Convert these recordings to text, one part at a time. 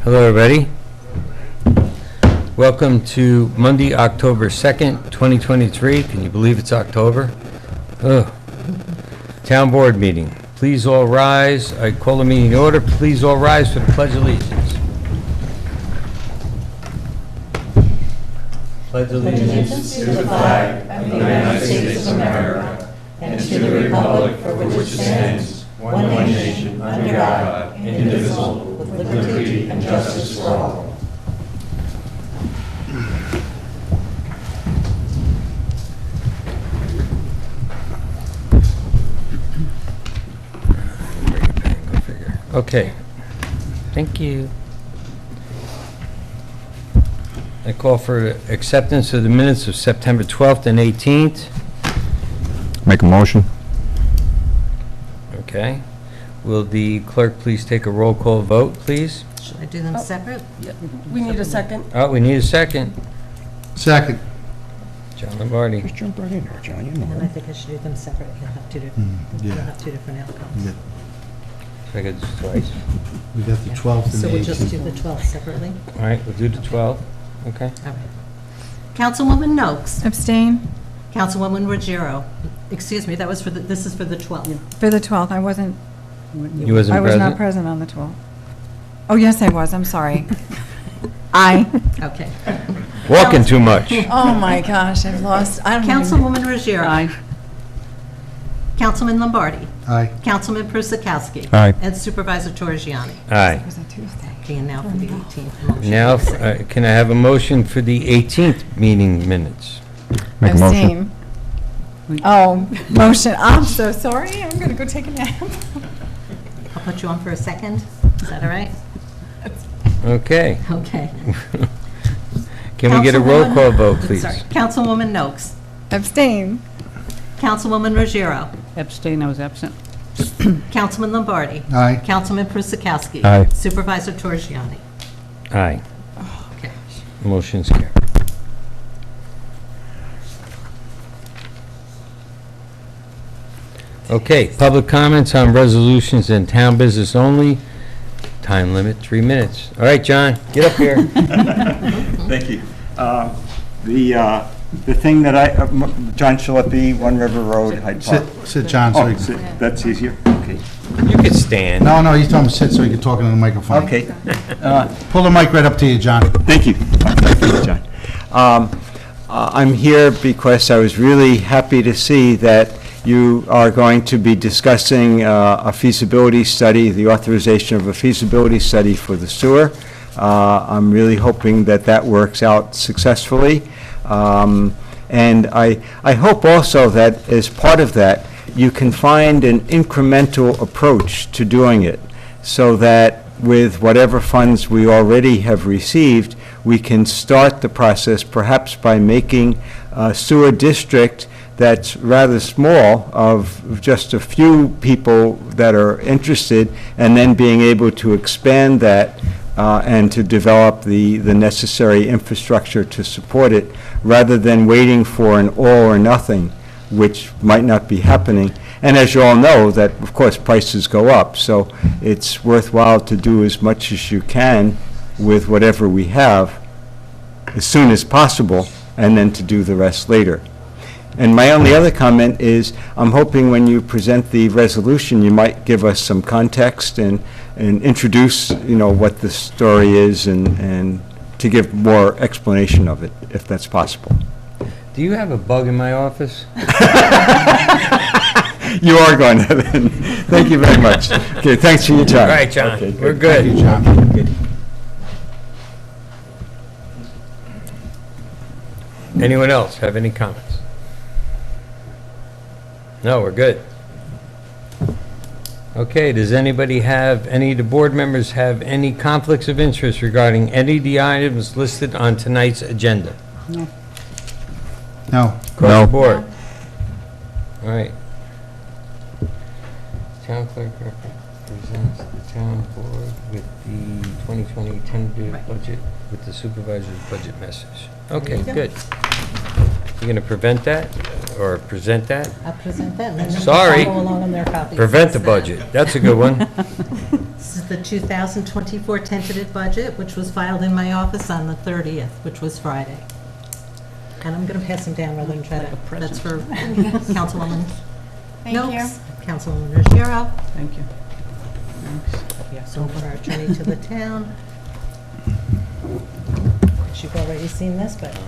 Hello, everybody. Welcome to Monday, October 2nd, 2023. Can you believe it's October? Ugh. Town Board meeting. Please all rise. I call the meeting to order. Please all rise for the Pledge of Allegiance. Pledge Allegiance to the flag of the United States of America and to the republic for which it stands, one nation, under God, indivisible, with liberty and justice for all. Okay. Thank you. I call for acceptance of the minutes of September 12th and 18th. Make a motion. Okay. Will the clerk please take a roll call vote, please? Should I do them separate? We need a second. Oh, we need a second. Second. John Lombardi. Just jump right in there, John, you And I know. think I should do them separate. You'll have two different, you'll have two different outcomes. Yeah. Seconds twice. We got the 12th and So the we'll just 18th. do the 12th separately? All right, we'll do the 12th. Okay. All right. Councilwoman Noakes. Abstain Councilwoman Ruggiero. Excuse me, that was for the, this is for the 12th. for the 12th. I wasn't, You wasn't I was not present? present on the 12th. Oh, yes, I was. I'm sorry. Aye. Okay. Walking too much. Oh, my gosh, I've lost, I don't even. Councilwoman Ruggiero. Aye. Councilman Lombardi. Aye. Councilman Prusakowski. Aye. And Supervisor Torrigiani. Aye. It was a Tuesday. And now for the 18th. motion. Now, can I have a motion for the 18th meeting minutes? Make a motion. Abstain. Oh, motion. I'm so sorry. I'm going to go take a nap. I'll put you on for a second. Is that all right? Okay. Okay. Can we get a roll Councilwoman- call vote, please? Sorry. Councilwoman Noakes. Abstain. Councilwoman Ruggiero. Abstain, I was absent. Councilman Lombardi. Aye. Councilman Prusakowski. Aye. Supervisor Torrigiani. Aye. Okay. Motion's carried. Okay, public comments on resolutions and town business only. Time limit, 3 minutes. All right, John, get up here. Thank you. The thing that John Shillippi, One River Road, Hyde Park. Sit, John, so Oh, you can... sit, that's easier? Okay. You can stand. No, he's telling him to sit so he can talk into the microphone. Okay. Pull the mic right up to you, John. Thank you. Thank you, John. I'm here because I was really happy to see that you are going to be discussing a feasibility study, the authorization of a feasibility study for the sewer. I'm really hoping that that works out successfully. And I hope also that as part of that, you can find an incremental approach to doing it so that with whatever funds we already have received, we can start the process perhaps by making a sewer district that's rather small, of just a few people that are interested, and then being able to expand that and to develop the necessary infrastructure to support it, rather than waiting for an all or nothing, which might not be happening. And as you all know, that of course prices go up, so it's worthwhile to do as much as you can with whatever we have as soon as possible, and then to do the rest later. And my only other comment is, I'm hoping when you present the resolution, you might give us some context and introduce, what the story is, and to give more explanation of it, if that's possible. Do you have a bug in my office? You are going to then. Thank you very much. Okay, thanks for your time. All right, John, Okay, we're Thank you, good. John. Good. Anyone else have any comments? No, we're good. Okay, does anybody have, any of the board members have any conflicts of interest regarding any of the items listed on tonight's agenda? No. Across the board? All right. Town clerk presents the town board with the 2020 tentative Right. budget with the supervisor's budget message. Okay, you go. good. You're going to prevent that, or present that? I'll present that, and then you can Sorry. follow along on their copies. Prevent the budget, that's a good one. This is the 2024 tentative budget, which was filed in my office on the 30th, which was Friday. And I'm going to pass them down rather than try to, that's for Councilwoman Thank you. Noakes, Councilwoman Ruggiero, Thank you. so for our attorney to the town. You've already seen this, but.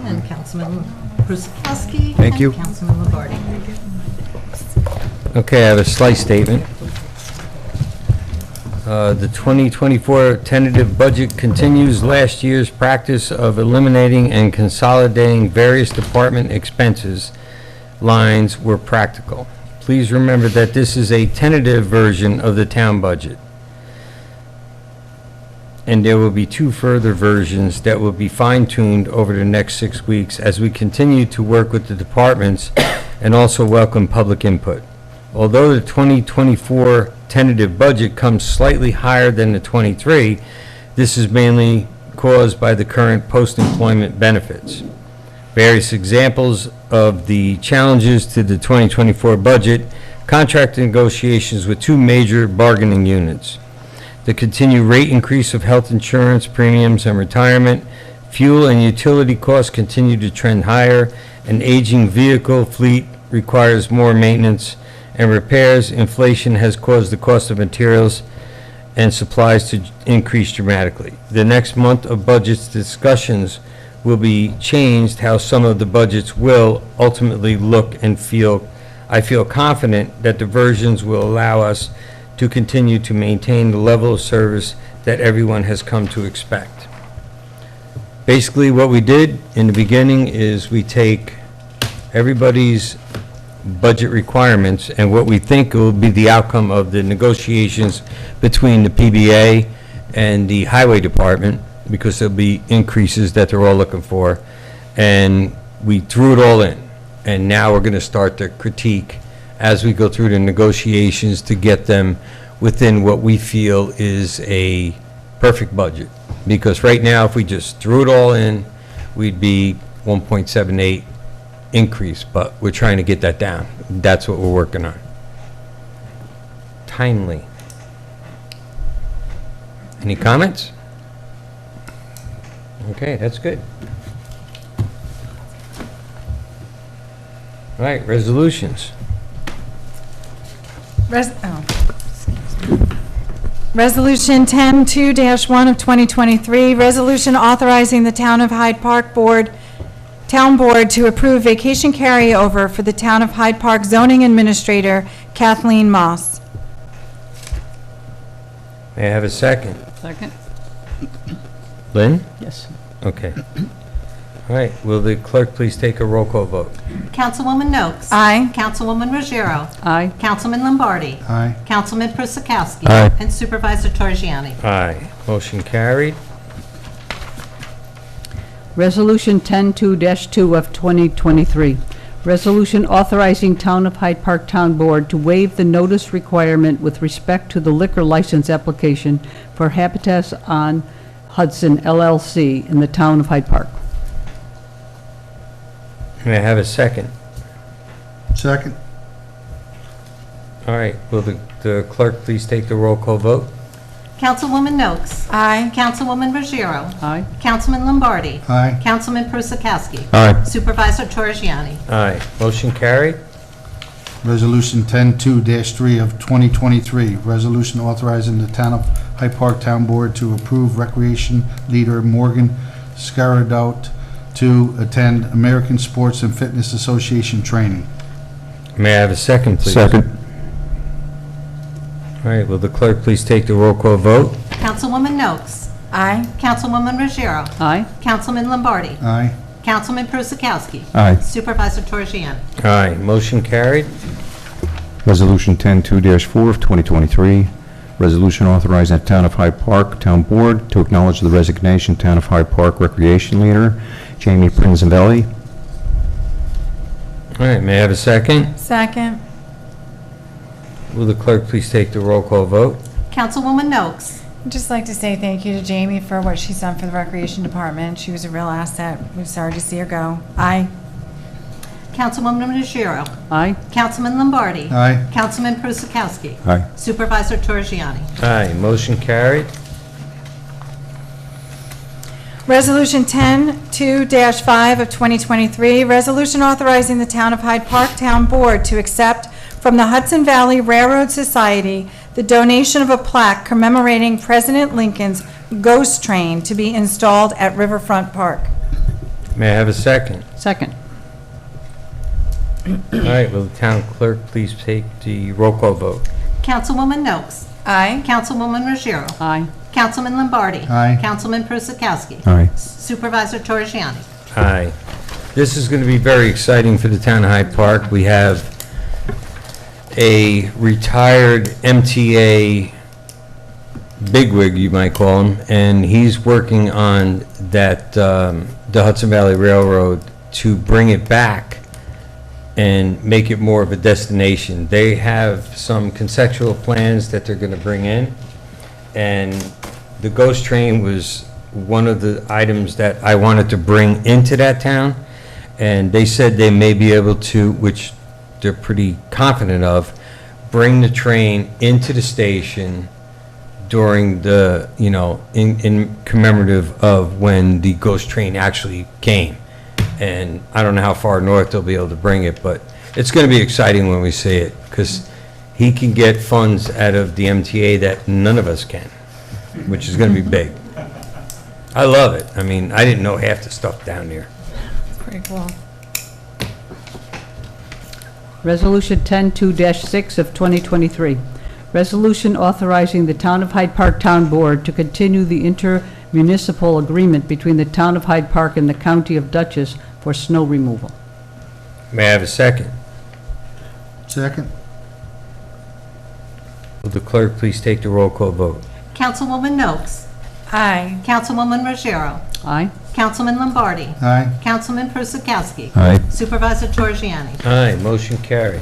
And Councilman Prusakowski. Thank you. And Councilman Lombardi. Okay, I have a slight statement. The 2024 tentative budget continues last year's practice of eliminating and consolidating various department expenses lines where practical. Please remember that this is a tentative version of the town budget. And there will be 2 further versions that will be fine-tuned over the next 6 weeks as we continue to work with the departments and also welcome public input. Although the 2024 tentative budget comes slightly higher than the 23, this is mainly caused by the current post-employment benefits. Various examples of the challenges to the 2024 budget: contract negotiations with 2 major bargaining units, the continued rate increase of health insurance premiums and retirement, fuel and utility costs continue to trend higher, an aging vehicle fleet requires more maintenance and repairs, inflation has caused the cost of materials and supplies to increase dramatically. The next month of budget discussions will be changed how some of the budgets will ultimately look and feel. I feel confident that the versions will allow us to continue to maintain the level of service that everyone has come to expect. Basically, what we did in the beginning is we take everybody's budget requirements and what we think will be the outcome of the negotiations between the PBA and the Highway Department, because there'll be increases that they're all looking for, and we threw it all in. And now we're going to start the critique as we go through the negotiations to get them within what we feel is a perfect budget. Because right now, if we just threw it all in, we'd be 1.78 increase, but we're trying to get that down. That's what we're working on. Timely. Any comments? Okay, that's good. All right, resolutions. Resolution 10-2-1 of 2023, resolution authorizing the Town of Hyde Park Town Board to approve vacation carryover for the Town of Hyde Park zoning administrator Kathleen Moss. May I have a second? Second? Lynn? Yes. Okay. All right, will the clerk please take a roll call vote? Councilwoman Noakes. Aye. Councilwoman Ruggiero. Aye. Councilman Lombardi. Aye. Councilman Prusakowski. Aye. And Supervisor Torrigiani. Aye. Motion carried. Resolution 10-2-2 of 2023. Resolution authorizing Town of Hyde Park Town Board to waive the notice requirement with respect to the liquor license application for Habitats on Hudson LLC in the Town of Hyde Park. May I have a second? Second. All right, will the clerk please take the roll call vote? Councilwoman Noakes. Aye. Councilwoman Ruggiero. Aye. Councilman Lombardi. Aye. Councilman Prusakowski. Aye. Supervisor Torrigiani. Aye. Motion carried. Resolution 10-2-3 of 2023, resolution authorizing the Town of Hyde Park Town Board to approve recreation leader Morgan Scaradot to attend American Sports and Fitness Association training. May I have a second, please? Second. All right, will the clerk please take the roll call vote? Councilwoman Noakes. Aye. Councilwoman Ruggiero. Aye. Councilman Lombardi. Aye. Councilman Prusakowski. Aye. Supervisor Torrigiani. Aye. Motion carried. Resolution 10-2-4 of 2023, resolution authorizing the Town of Hyde Park Town Board to acknowledge the resignation Town of Hyde Park Recreation Leader Jamie Prinzenvelli. All right, may I have a second? Second. Will the clerk please take the roll call vote? Councilwoman Noakes. I'd just like to say thank you to Jamie for what she's done for the Recreation Department. She was a real asset. We're sorry to see her go. Aye. Councilwoman Ruggiero? Aye. Councilman Lombardi? Aye. Councilman Persikowski? Aye. Supervisor Torrigiani? Aye, motion carried. Resolution 10-2-5 of 2023, resolution authorizing the Town of Hyde Park Town Board to accept from the Hudson Valley Railroad Society the donation of a plaque commemorating President Lincoln's ghost train to be installed at Riverfront Park. May I have a second? Second. All right, will the town clerk please take the roll call vote? Councilwoman Noakes? Aye. Councilwoman Ruggiero? Aye. Councilman Lombardi? Aye. Councilman Persikowski? Aye. Supervisor Torrigiani? Aye. This is going to be very exciting for the town of Hyde Park. We have a retired MTA bigwig, you might call him, and he's working on that, the Hudson Valley Railroad to bring it back and make it more of a destination. They have some conceptual plans that they're going to bring in, and the ghost train was one of the items that I wanted to bring into that town, and they said they may be able to, which they're pretty confident of, bring the train into the station during the, you know, in commemorative of when the ghost train actually came. And I don't know how far north they'll be able to bring it, but it's going to be exciting when we see it, because he can get funds out of the MTA that none of us can, which is going to be big. I love it. I mean, I didn't know half the stuff down there. Pretty cool. Resolution 10-2-6 of 2023. Resolution authorizing the Town of Hyde Park Town Board to continue the intermunicipal agreement between the Town of Hyde Park and the County of Dutchess for snow removal. May I have a second? Second. Will the clerk please take the roll call vote? Councilwoman Noakes? Aye. Councilwoman Ruggiero? Aye. Councilman Lombardi? Aye. Councilman Persikowski? Aye. Supervisor Torrigiani? Aye, motion carried.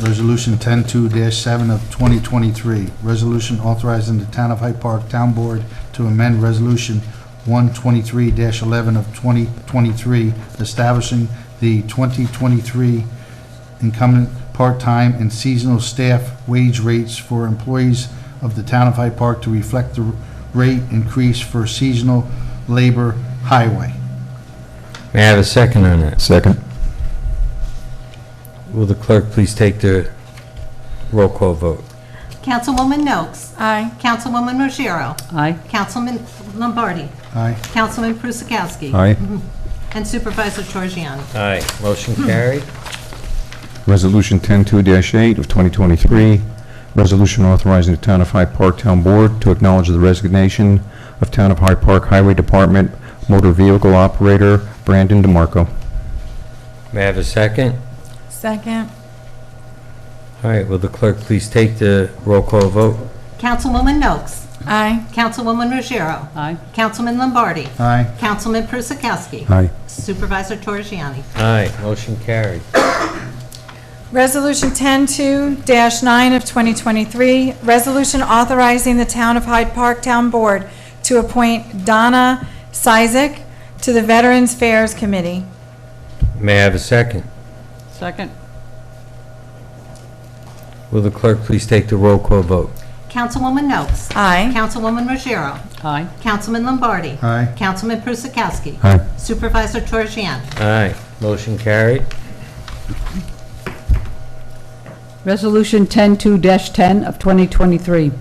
Resolution 10-2-7 of 2023, resolution authorizing the Town of Hyde Park Town Board to amend Resolution 123-11 of 2023, establishing the 2023 incumbent part-time and seasonal staff wage rates for employees of the Town of Hyde Park to reflect the rate increase for seasonal labor highway. May I have a second on that? Second. Will the clerk please take the roll call vote? Councilwoman Noakes? Aye. Councilwoman Ruggiero? Aye. Councilman Lombardi? Aye. Councilman Persikowski? Aye. And Supervisor Torrigiani? Aye, motion carried. Resolution 10-2-8 of 2023, resolution authorizing the Town of Hyde Park Town Board to acknowledge the resignation of Town of Hyde Park Highway Department Motor Vehicle Operator Brandon DeMarco. May I have a second? Second. All right, will the clerk please take the roll call vote? Councilwoman Noakes? Aye. Councilwoman Ruggiero? Aye. Councilman Lombardi? Aye. Councilman Persikowski? Aye. Supervisor Torrigiani? Aye, motion carried. Resolution 10-2-9 of 2023, resolution authorizing the Town of Hyde Park Town Board to appoint Donna Cizik to the Veterans Affairs Committee. May I have a second? Second. Will the clerk please take the roll call vote? Councilwoman Noakes? Aye. Councilwoman Ruggiero? Aye. Councilman Lombardi? Aye. Councilman Persikowski? Aye. Supervisor Torrigiani? Aye, motion carried. Resolution 10-2-10 of 2023.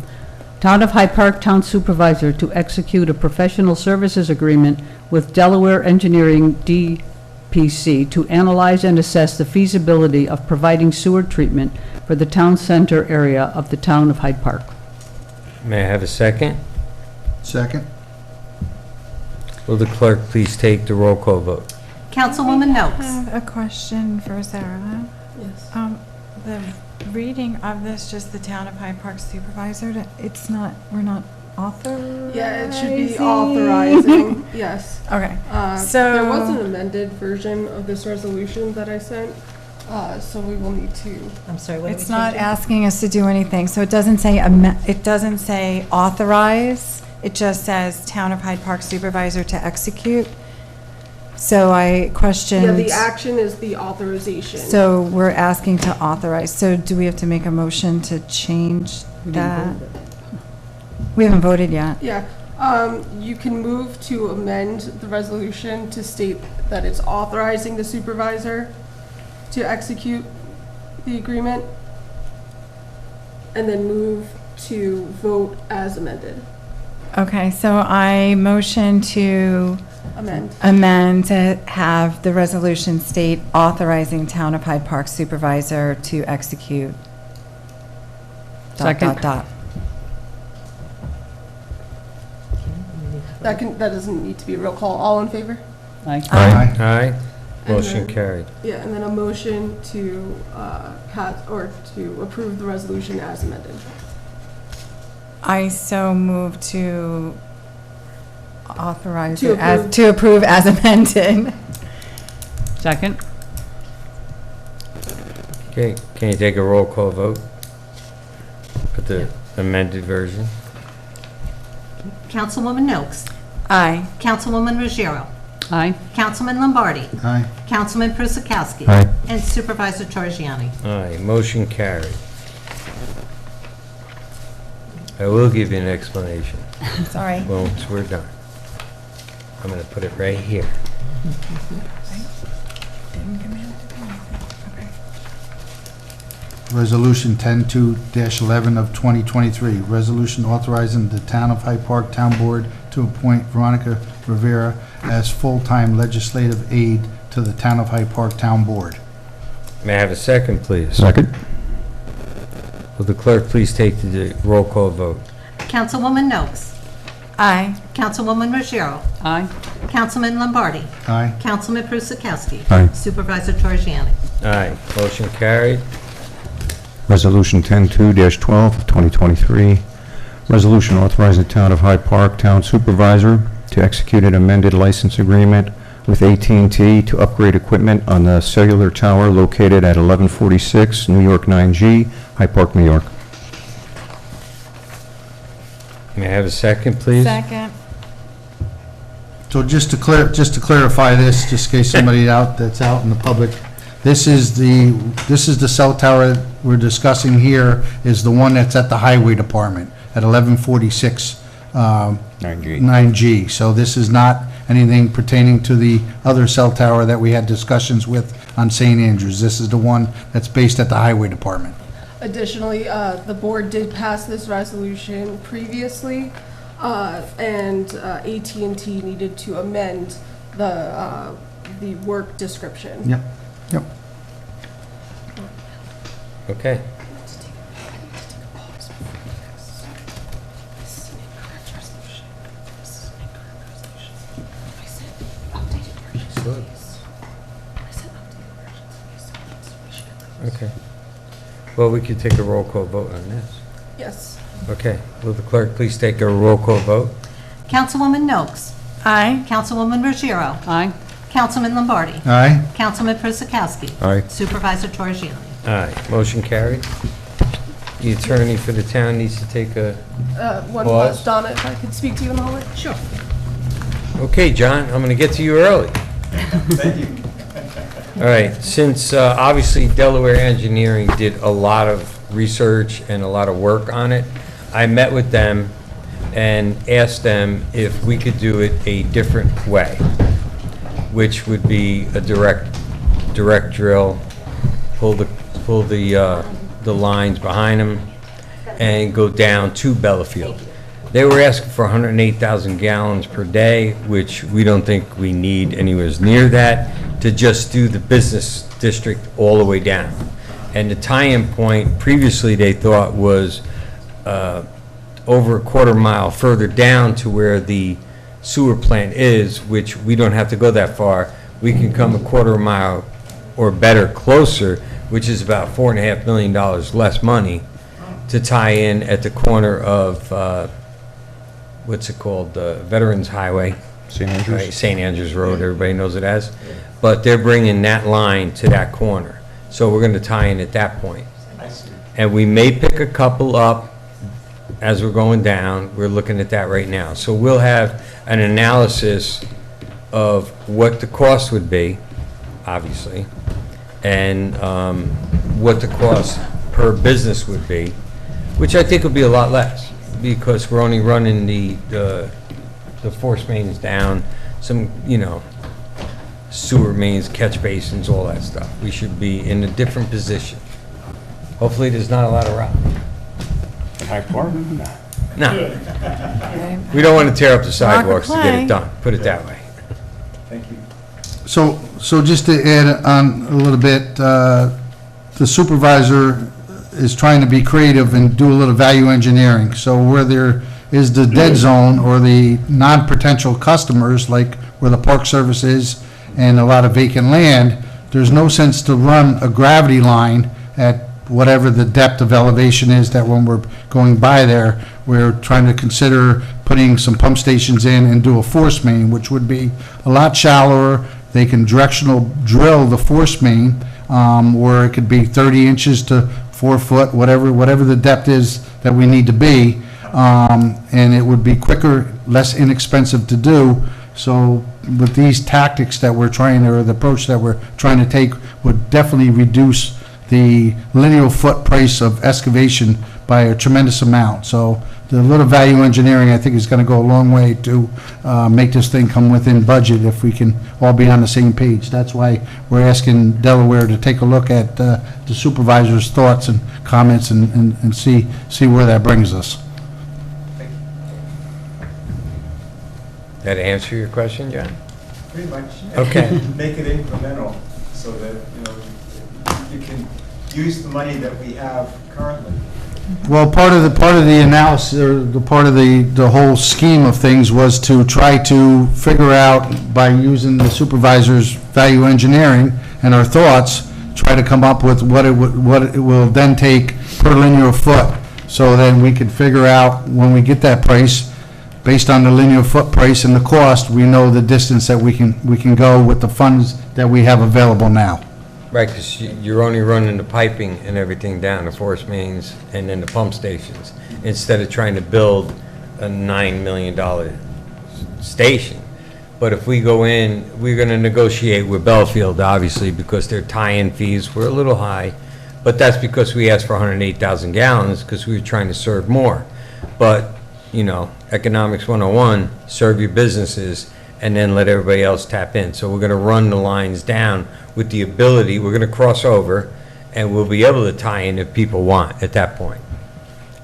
Town of Hyde Park Town Supervisor to execute a professional services agreement with Delaware Engineering DPC to analyze and assess the feasibility of providing sewer treatment for the town center area of the town of Hyde Park. May I have a second? Second. Will the clerk please take the roll call vote? Councilwoman I Noakes? have a question for Sarah. Yes. The reading of this, just the Town of Hyde Park Supervisor, it's not, we're not authorizing? Yeah, it should be authorizing, yes. Okay. So there was an amended version of this resolution that I sent, so we will need to. I'm sorry, what are we It's not changing? asking us to do anything, so it doesn't say, it doesn't say authorize, it just says Town of Hyde Park Supervisor to execute. So I questioned. Yeah, the action is the authorization. So we're asking to authorize. So do we have to make a motion to change that? We haven't voted yet. Yeah, you can move to amend the resolution to state that it's authorizing the supervisor to execute the agreement, and then move to vote as amended. Okay, so I motion to amend to have the resolution state authorizing Town of Hyde Park supervisor to execute. Second. That doesn't need to be a roll call. All in favor? Aye. Aye. Aye. And Motion then- carried. Yeah, and then a motion to pass, or to approve the resolution as amended. I so move to authorize To it as, approve. to approve as amended. Second? Okay, can you take a roll call vote? With the amended version? Councilwoman Noakes. Aye. Councilwoman Ruggiero. Aye. Councilman Lombardi. Aye. Councilman Prisakowski. Aye. And Supervisor Torrigiani. Aye, motion carried. I will give you an explanation Sorry. once we're done. I'm going to put it right here. Resolution 10-2-11 of 2023, resolution authorizing the Town of Hyde Park Town Board to appoint Veronica Rivera as full-time legislative aide to the Town of Hyde Park Town Board. May I have a second, please? Second? Will the clerk please take the roll call vote? Councilwoman Noakes. Aye. Councilwoman Ruggiero. Aye. Councilman Lombardi. Aye. Councilman Prisakowski. Aye. Supervisor Torrigiani. Aye, motion carried. Resolution 10-2-12, 2023, resolution authorizing the Town of Hyde Park Town Supervisor to execute an amended license agreement with AT&T to upgrade equipment on the cellular tower located at 1146 New York 9G, Hyde Park, New York. May I have a second, please? Second. So just to clarify this, just in case somebody that's out in the public, this is the cell tower we're discussing here, is the one that's at the Highway Department at 1146 9G. 9G. So this is not anything pertaining to the other cell tower that we had discussions with on St. Andrews. This is the one that's based at the Highway Department. Additionally, the board did pass this resolution previously, and AT&T needed to amend the work description. Yep. Yep. Okay. Okay. Well, we could take a roll call vote on this. Yes. Okay. Will the clerk please take a roll call vote? Councilwoman Noakes. Aye. Councilwoman Ruggiero. Aye. Councilman Lombardi. Aye. Councilman Prisakowski. Aye. Supervisor Torrigiani. Aye. Motion carried. The attorney for the town needs to take a... One Pause. pause, Donna, if I could speak to you in the hallway? Sure. Okay, John, I'm going to get to you early. Thank you. All right, since obviously Delaware Engineering did a lot of research and a lot of work on it, I met with them and asked them if we could do it a different way, which would be a direct drill, pull the lines behind them, and go down to Bellafield. They were asking for 108,000 gallons per day, which we don't think we need anywhere near that, to just do the business district all the way down. And the tie-in point previously they thought was over a quarter mile further down to where the sewer plant is, which we don't have to go that far. We can come a quarter mile or better closer, which is about $4.5 million less money to tie in at the corner of, what's it called, Veterans Highway. St. Andrews? Right, St. Andrews Road, everybody knows it as. But they're bringing that line to that corner. So we're going to tie in at that point. And we may pick a couple up as we're going down. We're looking at that right now. So we'll have an analysis of what the cost would be, obviously, and what the cost per business would be, which I think would be a lot less, because we're only running the force mains down, some, sewer mains, catch basins, all that stuff. We should be in a different position. Hopefully, there's not a lot of rock. Hyde Park? No. We don't want to tear up the sidewalks to get clay. it done, put it that way. Thank you. So just to add on a little bit, the supervisor is trying to be creative and do a little value engineering. So where there is the dead zone or the non-potential customers, like where the Park Service is and a lot of vacant land, there's no sense to run a gravity line at whatever the depth of elevation is that when we're going by there, we're trying to consider putting some pump stations in and do a force main, which would be a lot shallower. They can directional drill the force main, or it could be 30 inches to 4 foot, whatever the depth is that we need to be. And it would be quicker, less inexpensive to do. So with these tactics that we're trying, or the approach that we're trying to take, would definitely reduce the linear foot price of excavation by a tremendous amount. So the little value engineering, I think, is going to go a long way to make this thing come within budget if we can all be on the same page. That's why we're asking Delaware to take a look at the supervisor's thoughts and comments and see where that brings us. That answer your question, John? Pretty much. Okay. Make it incremental so that, you can use the money that we have currently. Well, part of the analysis, or the part of the whole scheme of things was to try to figure out, by using the supervisor's value engineering and our thoughts, try to come up with what it will then take per linear foot. So then we could figure out, when we get that price, based on the linear foot price and the cost, we know the distance that we can go with the funds that we have available now. Right, because you're only running the piping and everything down, the force mains and then the pump stations, instead of trying to build a $9 million station. But if we go in, we're going to negotiate with Belfield, obviously, because their tie-in fees were a little high, but that's because we asked for 108,000 gallons, because we were trying to serve more. But, economics 101, serve your businesses, and then let everybody else tap in. So we're going to run the lines down with the ability, we're going to cross over, and we'll be able to tie in if people want at that point.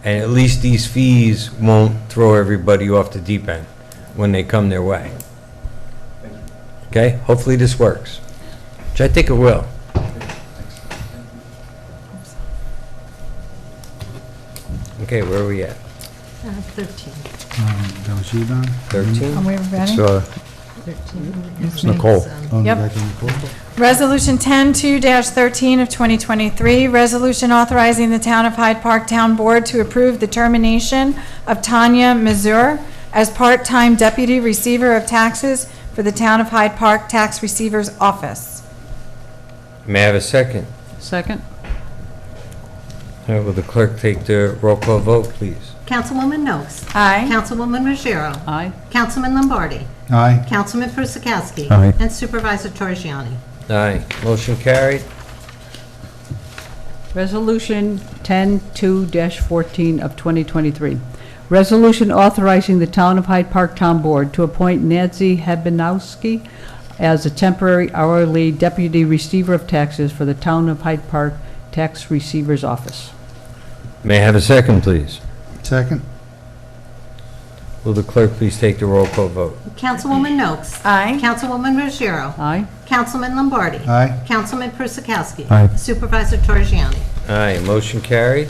And at least these fees won't throw everybody off the deep end when they come their way. Okay? Hopefully this works, which I think it will. Okay, where are we at? 13. That was you, Don? 13? Are we ready? It's Nicole. Oh, Yep. back in the pool. Resolution 10-2-13 of 2023, resolution authorizing the Town of Hyde Park Town Board to approve the termination of Tanya Mazur as part-time Deputy Receiver of Taxes for the Town of Hyde Park Tax Receiver's Office. May I have a second? Second? All right, will the clerk take the roll call vote, please? Councilwoman Noakes. Aye. Councilwoman Ruggiero. Aye. Councilman Lombardi. Aye. Councilman Persikowski. Aye. And Supervisor Torrigiani. Aye. Motion carried. Resolution 10-2-14 of 2023. Resolution authorizing the Town of Hyde Park Town Board to appoint Nancy Hebinowski as a temporary hourly Deputy Receiver of Taxes for the Town of Hyde Park Tax Receiver's Office. May I have a second, please? Second? Will the clerk please take the roll call vote? Councilwoman Noakes. Aye. Councilwoman Ruggiero. Aye. Councilman Lombardi. Aye. Councilman Persikowski. Aye. Supervisor Torrigiani. Aye. Motion carried.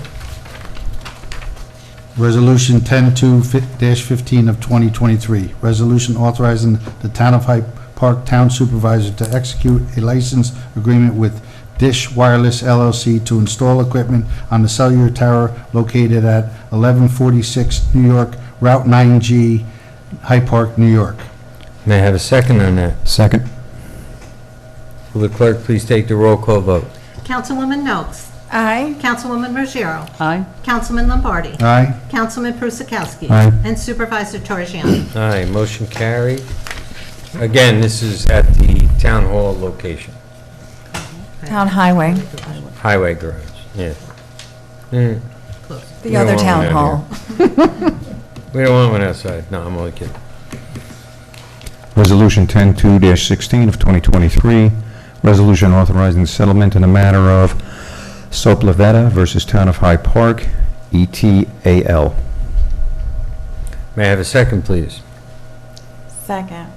Resolution 10-2-15 of 2023, resolution authorizing the Town of Hyde Park Town Supervisor to execute a license agreement with Dish Wireless LLC to install equipment on the cellular tower located at 1146 New York, Route 9G, Hyde Park, New York. May I have a second on that? Second. Will the clerk please take the roll call vote? Councilwoman Noakes. Aye. Councilwoman Ruggiero. Aye. Councilman Lombardi. Aye. Councilman Persikowski. Aye. And Supervisor Torrigiani. Aye. Motion carried. Again, this is at the town hall location, Town Highway, highway garage, yeah. the We other don't town want hall. one We don't want one outside, no, I'm only kidding. Resolution 10-2-16 of 2023, resolution authorizing settlement in the matter of Soplaveta versus Town of Hyde Park, ETAL. May I have a second, please? Second.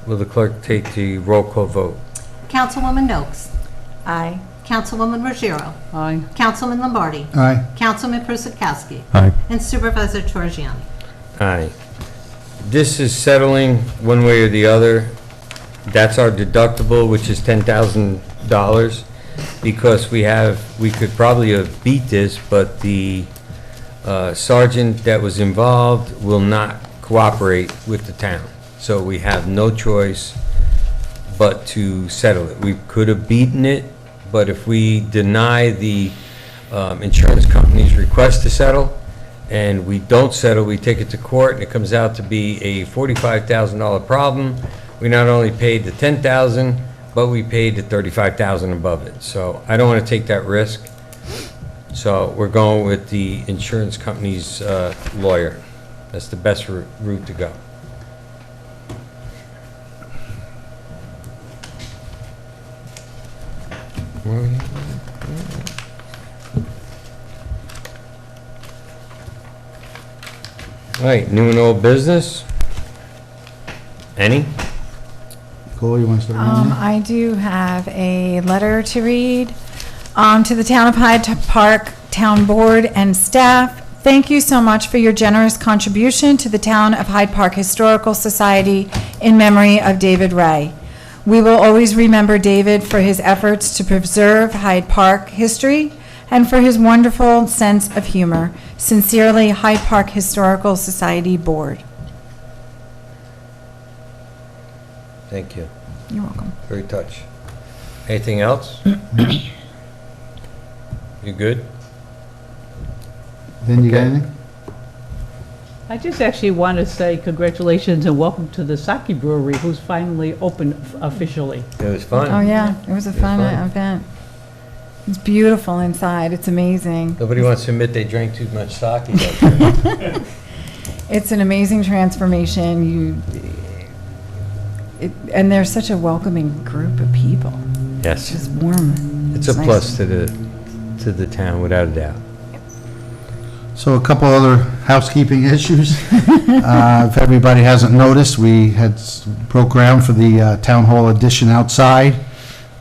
Will the clerk take the roll call vote? Councilwoman Noakes. Aye. Councilwoman Ruggiero. Aye. Councilman Lombardi. Aye. Councilman Persikowski. Aye. And Supervisor Torrigiani. Aye. This is settling one way or the other. That's our deductible, which is $10,000, because we could probably have beat this, but the sergeant that was involved will not cooperate with the town. So we have no choice but to settle it. We could have beaten it, but if we deny the insurance company's request to settle, and we don't settle, we take it to court, and it comes out to be a $45,000 problem. We not only paid the $10,000, but we paid the $35,000 above it. So I don't want to take that risk. So we're going with the insurance company's lawyer. That's the best route to go. All right, new and old business? Any? Cole, you want to start reading it? I do have a letter to read to the Town of Hyde Park Town Board and staff. Thank you so much for your generous contribution to the Town of Hyde Park Historical Society in memory of David Ray. We will always remember David for his efforts to preserve Hyde Park history and for his wonderful sense of humor. Sincerely, Hyde Park Historical Society Board. Thank you. You're welcome. Very touched. Anything else? You good? Then you got anything? I just actually want to say congratulations and welcome to the Sake Brewery, who's finally open officially. It was fun. Oh, yeah, it was a fun fun. event. It's beautiful inside. It's amazing. Nobody wants to admit they drank too much sake that day. It's an amazing transformation. And they're such a welcoming group of people. It's Yes. just warm. It's a nice. plus to the town, without a doubt. So a couple other housekeeping issues. If everybody hasn't noticed, we had broke ground for the town hall addition outside.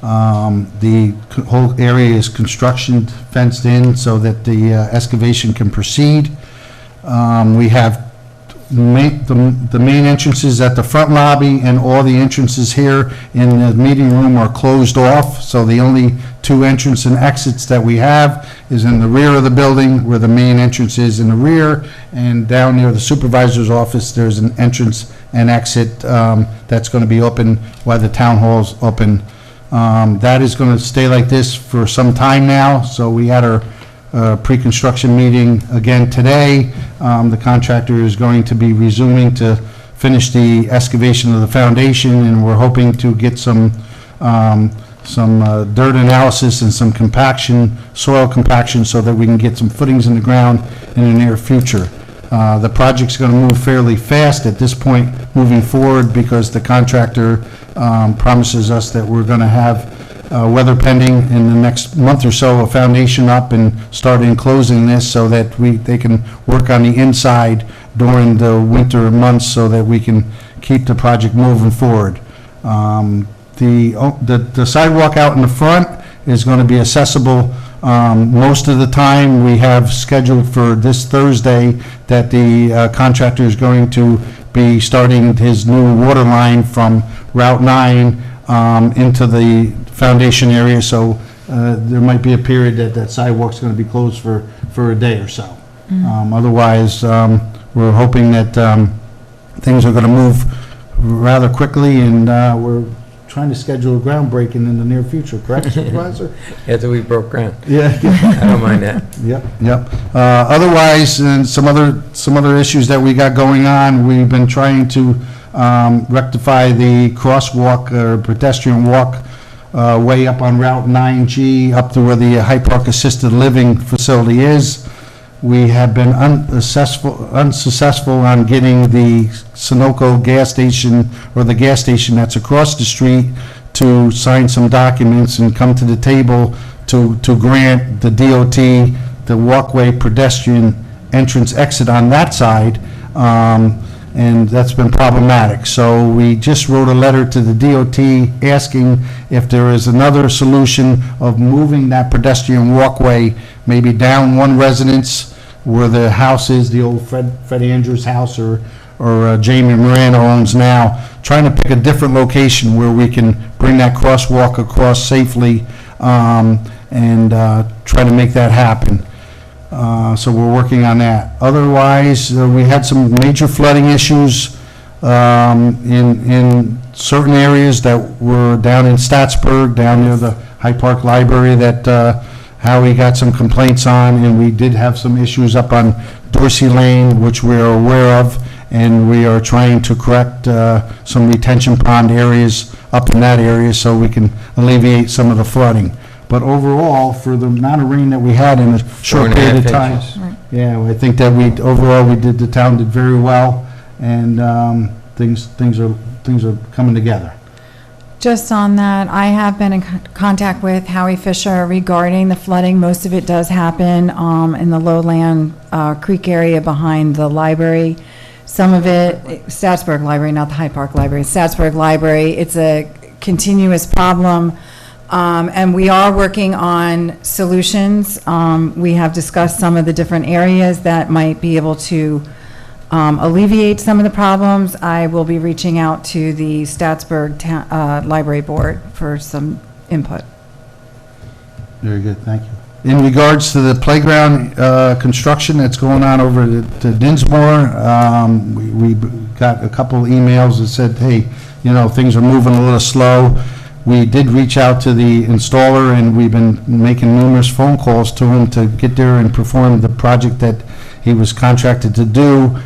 The whole area is construction fenced in so that the excavation can proceed. We have the main entrances at the front lobby and all the entrances here in the meeting room are closed off, so the only two entrance and exits that we have is in the rear of the building, where the main entrance is in the rear, and down near the supervisor's office, there's an entrance and exit that's going to be open while the town hall's open. That is going to stay like this for some time now, so we had our pre-construction meeting again today. The contractor is going to be resuming to finish the excavation of the foundation, and we're hoping to get some dirt analysis and some compaction, soil compaction, so that we can get some footings in the ground in the near future. The project's going to move fairly fast at this point moving forward, because the contractor promises us that we're going to have weather pending in the next month or so, a foundation up and start enclosing this so that they can work on the inside during the winter months so that we can keep the project moving forward. The sidewalk out in the front is going to be accessible most of the time. We have scheduled for this Thursday that the contractor is going to be starting his new water line from Route 9 into the foundation area, so there might be a period that sidewalk's going to be closed for a day or so. Otherwise, we're hoping that things are going to move rather quickly, and we're trying to schedule a groundbreaking in the near future, correct, Supervisor? After we broke ground. Yeah. I don't mind that. Yep, yep. Otherwise, and some other issues that we got going on, we've been trying to rectify the crosswalk or pedestrian walk way up on Route 9G up to where the Hyde Park Assisted Living Facility is. We have been unsuccessful on getting the Sunoco gas station, or the gas station that's across the street, to sign some documents and come to the table to grant the DOT the walkway pedestrian entrance exit on that side, and that's been problematic. So we just wrote a letter to the DOT asking if there is another solution of moving that pedestrian walkway maybe down one residence where the house is, the old Fred Andrews house, or Jamie Morano owns now, trying to pick a different location where we can bring that crosswalk across safely, and try to make that happen. So we're working on that. Otherwise, we had some major flooding issues in certain areas that were down in Statsburg, down near the Hyde Park Library, that Howie got some complaints on, and we did have some issues up on Dorsey Lane, which we are aware of, and we are trying to correct some retention pond areas up in that area so we can alleviate some of the flooding. But overall, for the amount of rain that we had in a short period of 4.5 time, inches. yeah, I think that the town did very well, and things are coming together. Just on that, I have been in contact with Howie Fisher regarding the flooding. Most of it does happen in the lowland creek area behind the library. Some of it, Statsburg Library, not the Hyde Park Library, Statsburg Library. It's a continuous problem, and we are working on solutions. We have discussed some of the different areas that might be able to alleviate some of the problems. I will be reaching out to the Statsburg Library Board for some input. Very good, thank you. In regards to the playground construction that's going on over to Dinsmore, we got a couple emails that said, hey, things are moving a little slow. We did reach out to the installer, and we've been making numerous phone calls to him to get there and perform the project that he was contracted to do.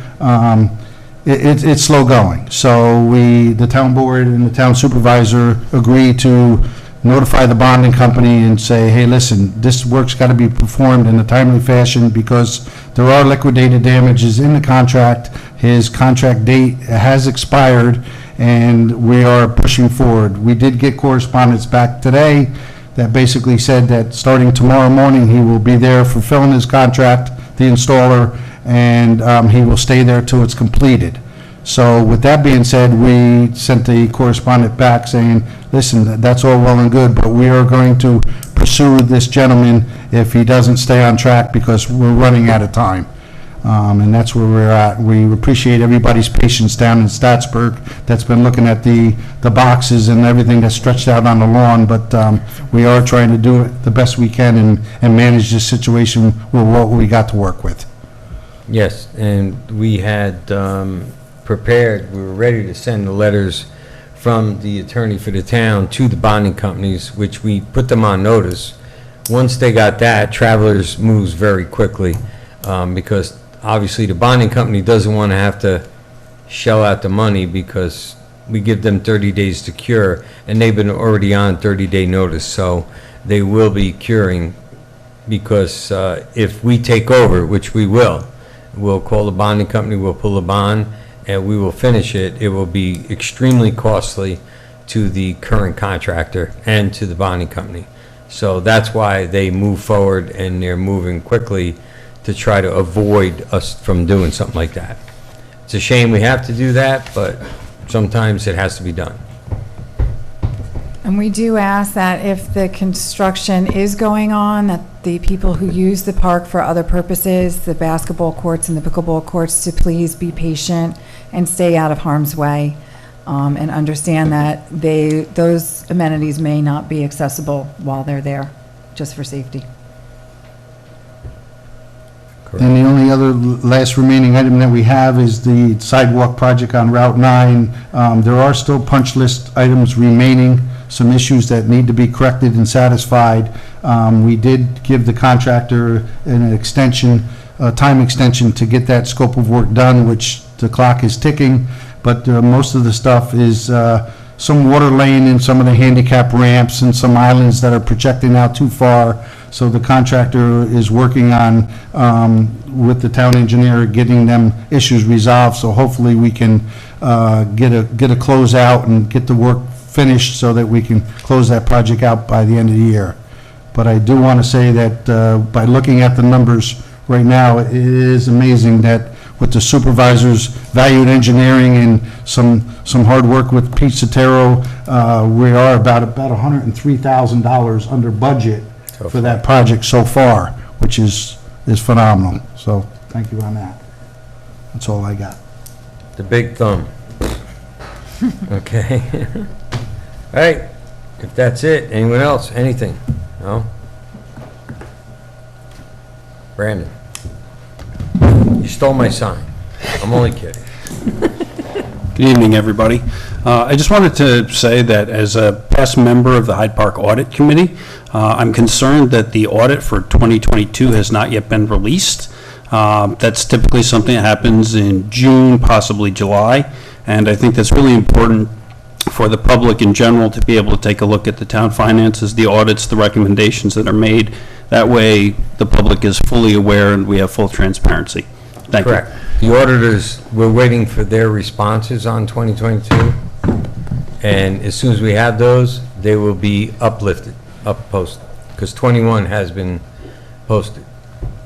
It's slow going. So the town board and the town supervisor agreed to notify the bonding company and say, hey, listen, this work's got to be performed in a timely fashion because there are liquidated damages in the contract. His contract date has expired, and we are pushing forward. We did get correspondence back today that basically said that starting tomorrow morning, he will be there fulfilling his contract, the installer, and he will stay there till it's completed. So with that being said, we sent the correspondent back saying, listen, that's all well and good, but we are going to pursue this gentleman if he doesn't stay on track because we're running out of time. And that's where we're at. We appreciate everybody's patience down in Statsburg that's been looking at the boxes and everything that's stretched out on the lawn, but we are trying to do it the best we can and manage this situation with what we got to work with. Yes, and we had prepared, we were ready to send the letters from the attorney for the town to the bonding companies, which we put them on notice. Once they got that, Travelers moves very quickly because obviously the bonding company doesn't want to have to shell out the money because we give them 30 days to cure, and they've been already on 30-day notice, so they will be curing because if we take over, which we will, we'll call the bonding company, we'll pull a bond, and we will finish it. It will be extremely costly to the current contractor and to the bonding company. So that's why they move forward, and they're moving quickly to try to avoid us from doing something like that. It's a shame we have to do that, but sometimes it has to be done. And we do ask that if the construction is going on, that the people who use the park for other purposes, the basketball courts and the pickleball courts, to please be patient and stay out of harm's way, and understand that those amenities may not be accessible while they're there, just for safety. And the only only other last remaining item that we have is the sidewalk project on Route 9. There are still punch list items remaining, some issues that need to be corrected and satisfied. We did give the contractor an extension, time extension to get that scope of work done, which the clock is ticking, but most of the stuff is some water laying in some of the handicap ramps and some islands that are projecting out too far. So the contractor is working on, with the town engineer, getting them issues resolved. So hopefully we can get a closeout and get the work finished so that we can close that project out by the end of the year. But I do want to say that by looking at the numbers right now, it is amazing that with the supervisor's valued engineering and some hard work with Pete Sotero, we are about $103,000 under budget for that project so far, which is phenomenal. So thank you on that. That's all I got. The big thumb. Okay. All right, if that's it, anyone else, anything? No? Brandon? You stole my sign. I'm only kidding. Good evening, everybody. I just wanted to say that as a past member of the Hyde Park Audit Committee, I'm concerned that the audit for 2022 has not yet been released. That's typically something that happens in June, possibly July, and I think that's really important for the public in general to be able to take a look at the town finances, the audits, the recommendations that are made. That way, the public is fully aware and we have full transparency. Thank you. Correct. The auditors, we're waiting for their responses on 2022, and as soon as we have those, they will be posted, because 21 has been posted,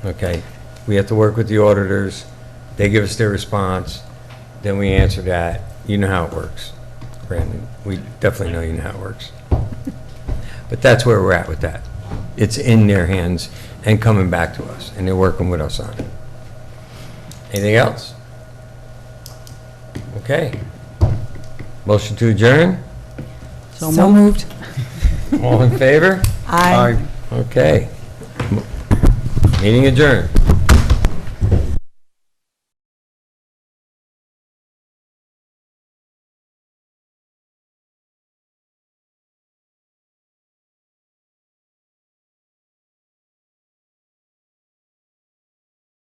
okay? We have to work with the auditors, they give us their response, then we answer that. You know how it works, Brandon. We definitely know you know how it works. But that's where we're at with that. It's in their hands and coming back to us, and they're working with us on it. Anything else? Okay. Motion to adjourn? So moved. All in favor? Aye. Okay. Meeting adjourned.